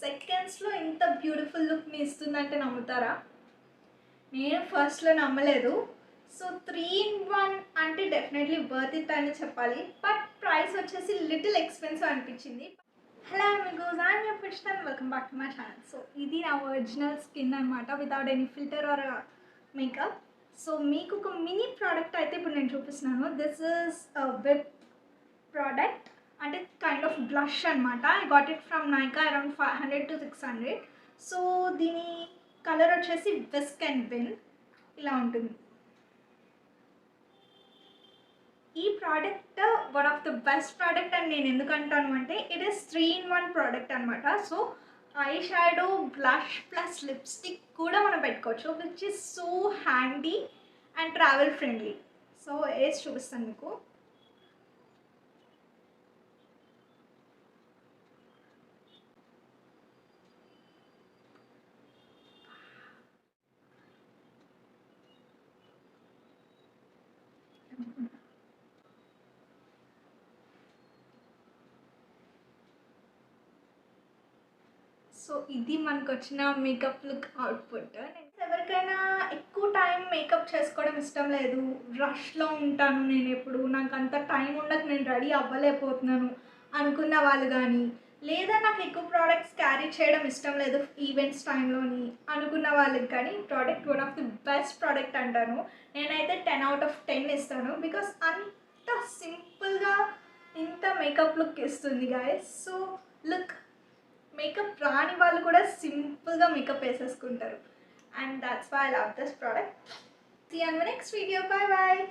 సెకండ్స్లో ఇంత బ్యూటిఫుల్ లుక్ని ఇస్తుందంటే నమ్ముతారా? నేను ఫస్ట్లో నమ్మలేదు. సో 3 in 1 అంటే డెఫినెట్లీ వర్త్ ఇట్ అని చెప్పాలి. బట్ ప్రైస్ వచ్చేసి లిటిల్ ఎక్స్పెన్సివ్ అనిపించింది. Hello amigos, I'm your Pushpa and welcome back to my channel. So ఇది నా ఒరిజినల్ స్కిన్ అనమాట, without any filter or makeup. So మీకు ఒక మినీ ప్రోడక్ట్ అయితే ఇప్పుడు నేను చూపిస్తున్నాను. దిస్ ఈజ్ వెబ్ ప్రోడక్ట్, అంటే కైండ్ ఆఫ్ బ్లష్ అనమాట. I got it from Nykaa around 500 to 600. So దీని కలర్ వచ్చేసి విస్క్ అండ్ విన్ ఇలా ఉంటుంది. ఈ product one of the best product అని నేను ఎందుకు అంటాను అంటే ఇట్ ఈస్ 3 in 1 ప్రోడక్ట్ అనమాట. So eye shadow, blush plus lipstick కూడా మనం పెట్టుకోవచ్చు, which is so handy and travel friendly. So వేసి చూపిస్తాను మీకు. సో ఇది మనకు వచ్చిన మేకప్ లుక్ అవుట్పుట్. ఎవరికైనా ఎక్కువ టైం మేకప్ చేసుకోవడం ఇష్టం లేదు, రష్లో ఉంటాను నేను, ఎప్పుడు నాకు అంత టైం ఉండక నేను రెడీ అవ్వలేకపోతున్నాను అనుకున్న వాళ్ళు కానీ, లేదా నాకు ఎక్కువ ప్రోడక్ట్స్ క్యారీ చేయడం ఇష్టం లేదు ఈవెంట్స్ టైంలోని అనుకున్న వాళ్ళకి కానీ product one of the best product అంటాను. నేనైతే 10 out of 10 ఇస్తాను. బికాస్ అంత సింపుల్గా ఇంత మేకప్ లుక్ ఇస్తుంది గాయస్. సో లుక్, మేకప్ రాని వాళ్ళు కూడా సింపుల్గా మేకప్ వేసేసుకుంటారు. And that's why I love this product. See you in my next video. Bye bye.